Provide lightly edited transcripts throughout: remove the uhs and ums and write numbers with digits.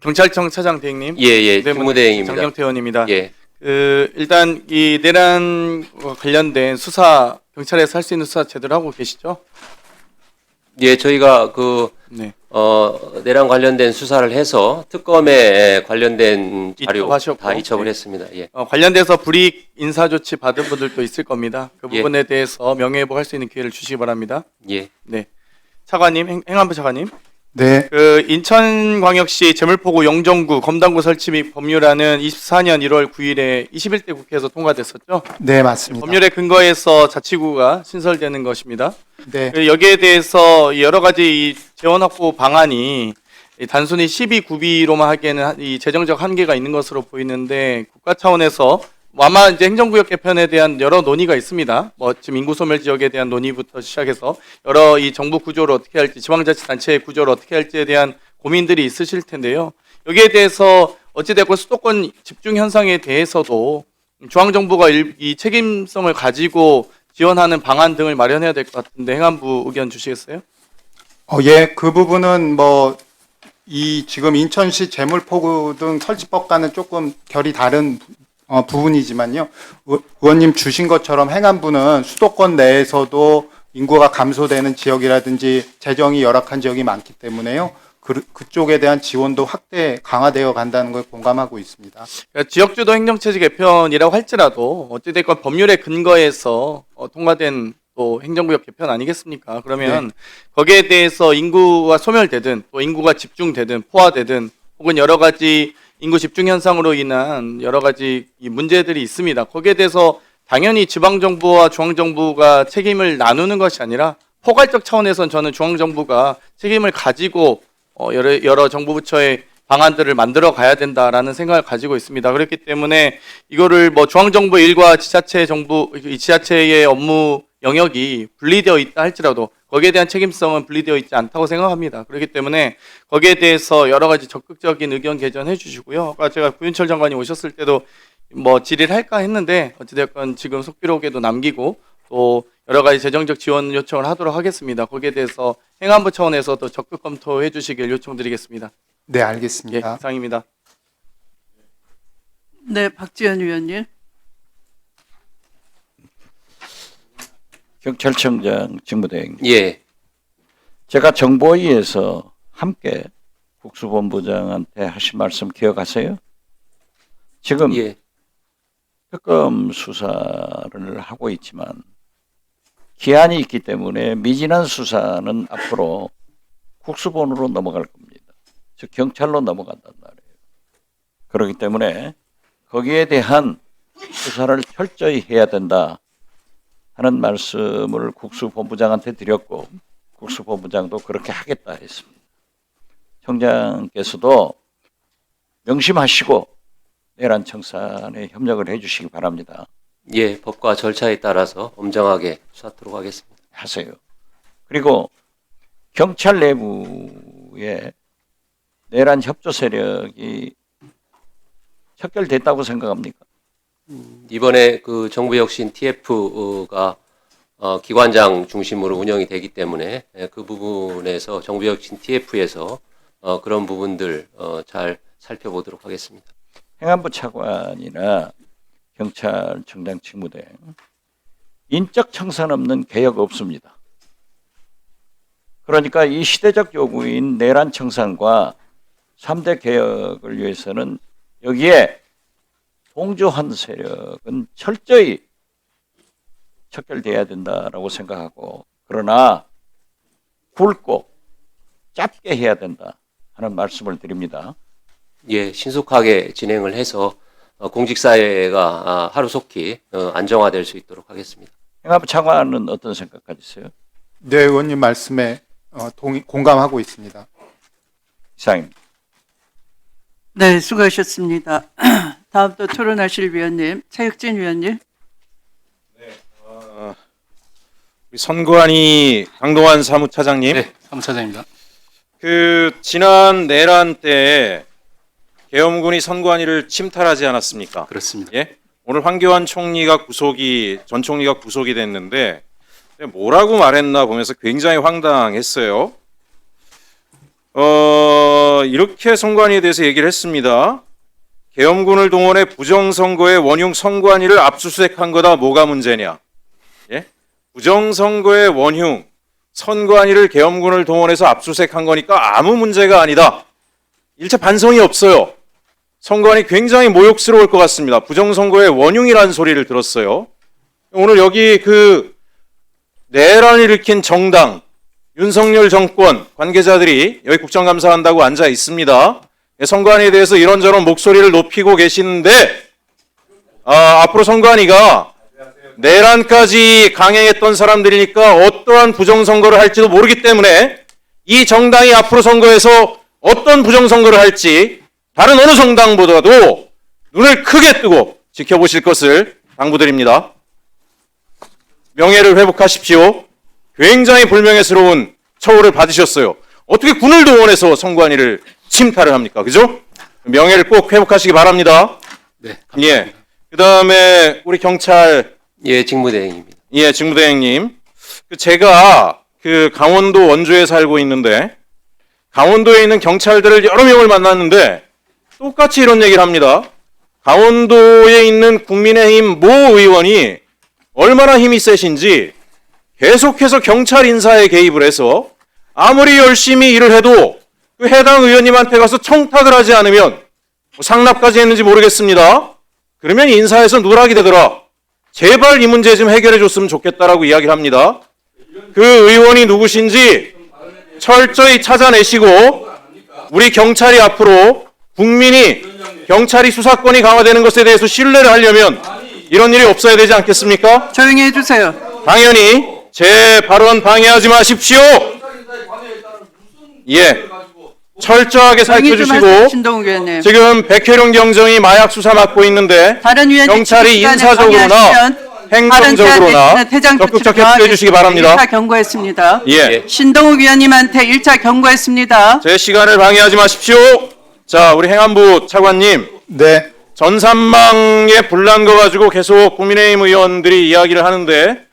경찰청 차장 대행님. 예, 직무대행입니다. 장경태 의원입니다. 예, 일단 이 내란 관련된 수사 경찰에서 할 수 있는 수사 제대로 하고 계시죠? 예, 저희가 네. 내란 관련된 수사를 해서 특검에 관련된 자료 이첩하셨고, 다 이첩을 네. 했습니다. 예, 관련돼서 불이익 인사 조치 받은 분들도 있을 겁니다. 그 예. 부분에 대해서 명예회복할 수 있는 기회를 주시기 바랍니다. 예, 네. 차관님, 행안부 차관님. 네, 인천광역시 재물포구 영종구 검당구 설치 및 법률안은 24년 1월 9일에 21대 국회에서 통과됐었죠. 네 맞습니다. 법률에 근거해서 자치구가 신설되는 것입니다. 네, 여기에 대해서 여러 가지 이 재원 확보 방안이 단순히 12구비로만 하기에는 이 재정적 한계가 있는 것으로 보이는데 국가 차원에서 아마 이제 행정구역 개편에 대한 여러 논의가 있습니다. 지금 인구 소멸 지역에 대한 논의부터 시작해서 여러 이 정부 구조를 어떻게 할지, 지방자치단체의 구조를 어떻게 할지에 대한 고민들이 있으실 텐데요. 여기에 대해서 어찌됐건 수도권 집중 현상에 대해서도 중앙정부가 이 책임성을 가지고 지원하는 방안 등을 마련해야 될 것 같은데 행안부 의견 주시겠어요? 예, 그 부분은 지금 인천시 재물포구 등 설치법과는 조금 결이 다른 부분이지만요. 의원님 주신 것처럼 행안부는 수도권 내에서도 인구가 감소되는 지역이라든지 재정이 열악한 지역이 많기 때문에요. 그쪽에 대한 지원도 강화되어 간다는 걸 공감하고 있습니다. 그러니까 지역주도 행정체제 개편이라고 할지라도 어찌됐건 법률에 근거해서 통과된 또 행정구역 개편 아니겠습니까? 그러면 거기에 대해서 인구가 소멸되든 또 인구가 집중되든 포화되든 혹은 여러 가지 인구 집중 현상으로 인한 여러 가지 이 문제들이 있습니다. 거기에 대해서 당연히 지방정부와 중앙정부가 책임을 나누는 것이 아니라 포괄적 차원에서는 저는 중앙정부가 책임을 가지고 여러 정부 부처의 방안들을 만들어 가야 된다라는 생각을 가지고 있습니다. 그렇기 때문에 이거를 중앙정부 일과 지자체의 업무 영역이 분리되어 있다 할지라도 거기에 대한 책임성은 분리되어 있지 않다고 생각합니다. 그렇기 때문에 거기에 대해서 여러 가지 적극적인 의견 개전해 주시고요. 아까 제가 구윤철 장관이 오셨을 때도 질의를 할까 했는데 어찌됐건 지금 속기록에도 남기고 또 여러 가지 재정적 지원 요청을 하도록 하겠습니다. 거기에 대해서 행안부 차원에서 더 적극 검토해 주시길 요청드리겠습니다. 네, 예, 알겠습니다. 이상입니다. 네, 박지원 의원님. 경찰청장 직무대행. 예, 제가 정보위에서 함께 국수본부장한테 하신 말씀 기억하세요? 지금 예, 특검 수사를 하고 있지만 기한이 있기 때문에 미진한 수사는 앞으로 국수본으로 넘어갈 겁니다. 즉 경찰로 넘어간단 말이에요. 그렇기 때문에 거기에 대한 수사를 철저히 해야 된다 하는 말씀을 국수본부장한테 드렸고 국수본부장도 그렇게 하겠다 했습니다. 청장께서도 명심하시고 내란 청산에 협력을 해주시기 바랍니다. 예, 법과 절차에 따라서 엄정하게 수사하도록 하겠습니다. 하세요. 그리고 경찰 내부에 내란 협조 세력이 척결됐다고 생각합니까? 이번에 그 정부 혁신 TF가 기관장 중심으로 운영이 되기 때문에 그 부분에서 정부 혁신 TF에서 그런 부분들 잘 살펴보도록 하겠습니다. 행안부 차관이나 경찰청장 직무대행 인적 청산 없는 개혁 없습니다. 그러니까 이 시대적 요구인 내란 청산과 3대 개혁을 위해서는 여기에 동조한 세력은 철저히 척결돼야 된다라고 생각하고 그러나 굵고 짧게 해야 된다 하는 말씀을 드립니다. 예, 신속하게 진행을 해서 공직사회가 하루속히 안정화될 수 있도록 하겠습니다. 행안부 차관은 어떤 생각 가지세요? 네, 의원님 말씀에 공감하고 있습니다. 이상입니다. 네, 수고하셨습니다. 다음 또 토론하실 위원님, 차혁진 위원님. 우리 선관위 강동원 사무차장님. 네, 사무차장입니다. 지난 내란 때 계엄군이 선관위를 침탈하지 않았습니까? 그렇습니다. 예? 오늘 황교안 전 총리가 구속이 됐는데 뭐라고 말했나 보면서 굉장히 황당했어요. 이렇게 선관위에 대해서 얘기를 했습니다. 계엄군을 동원해 부정선거의 원흉 선관위를 압수수색한 거다. 뭐가 문제냐? 예? 부정선거의 원흉 선관위를 계엄군을 동원해서 압수수색한 거니까 아무 문제가 아니다. 일체 반성이 없어요. 선관위 굉장히 모욕스러울 것 같습니다. 부정선거의 원흉이라는 소리를 들었어요. 오늘 여기 그 내란을 일으킨 정당 윤석열 정권 관계자들이 여기 국정감사한다고 앉아 있습니다. 선관위에 대해서 이런저런 목소리를 높이고 계시는데 앞으로 선관위가 내란까지 강행했던 사람들이니까 어떠한 부정선거를 할지도 모르기 때문에 이 정당이 앞으로 선거에서 어떤 부정선거를 할지 다른 어느 정당보다도 눈을 크게 뜨고 지켜보실 것을 당부드립니다. 명예를 회복하십시오. 굉장히 불명예스러운 처우를 받으셨어요. 어떻게 군을 동원해서 선관위를 침탈을 합니까? 그죠? 명예를 꼭 회복하시기 바랍니다. 네. 예. 그다음에 우리 경찰 예, 직무대행입니다. 예, 직무대행님. 제가 그 강원도 원주에 살고 있는데 강원도에 있는 경찰들을 여러 명을 만났는데 똑같이 이런 얘기를 합니다. 강원도에 있는 국민의힘 모 의원이 얼마나 힘이 세신지 계속해서 경찰 인사에 개입을 해서 아무리 열심히 일을 해도 그 해당 의원님한테 가서 청탁을 하지 않으면 뭐 상납까지 했는지 모르겠습니다. 그러면 인사에서 누락이 되더라. 제발 이 문제 좀 해결해 줬으면 좋겠다라고 이야기를 합니다. 그 의원이 누구신지 철저히 찾아내시고 우리 경찰이 앞으로 국민이 경찰이 수사권이 강화되는 것에 대해서 신뢰를 하려면 이런 일이 없어야 되지 않겠습니까? 조용히 해주세요. 당연히 제 발언 방해하지 마십시오. 예, 철저하게 조용히 좀 하세요, 살펴주시고 신동욱 의원님. 지금 백혜룡 경정이 마약 수사 맡고 있는데 다른 의원님 경찰이 시간에 인사적으로나 방해하시면 행정적으로나 발언 태장 적극적으로 협조해 주시기 바랍니다. 1차 경고했습니다. 예, 신동욱 의원님한테 1차 경고했습니다. 제 시간을 방해하지 마십시오. 자, 우리 행안부 차관님, 네. 전산망에 불난 거 가지고 계속 국민의힘 의원들이 이야기를 하는데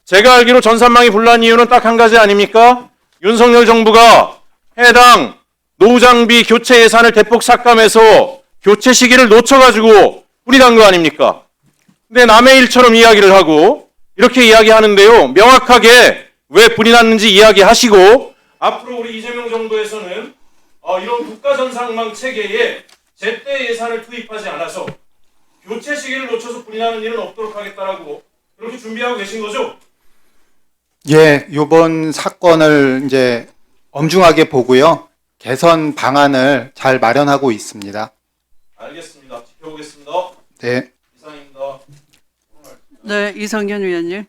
제가 알기로 전산망이 불난 이유는 딱 한 가지 아닙니까? 윤석열 정부가 해당 노후장비 교체 예산을 대폭 삭감해서 교체 시기를 놓쳐가지고 불이 난 거 아닙니까? 근데 남의 일처럼 이야기를 하고 이렇게 이야기하는데요. 명확하게 왜 불이 났는지 이야기하시고 앞으로 우리 이재명 정부에서는 이런 국가전산망 체계에 제때 예산을 투입하지 않아서 교체 시기를 놓쳐서 불이 나는 일은 없도록 하겠다라고 그렇게 준비하고 계신 거죠? 예, 요번 사건을 이제 엄중하게 보고요. 개선 방안을 잘 마련하고 있습니다. 알겠습니다. 지켜보겠습니다. 네. 이상입니다. 네, 이성균 의원님.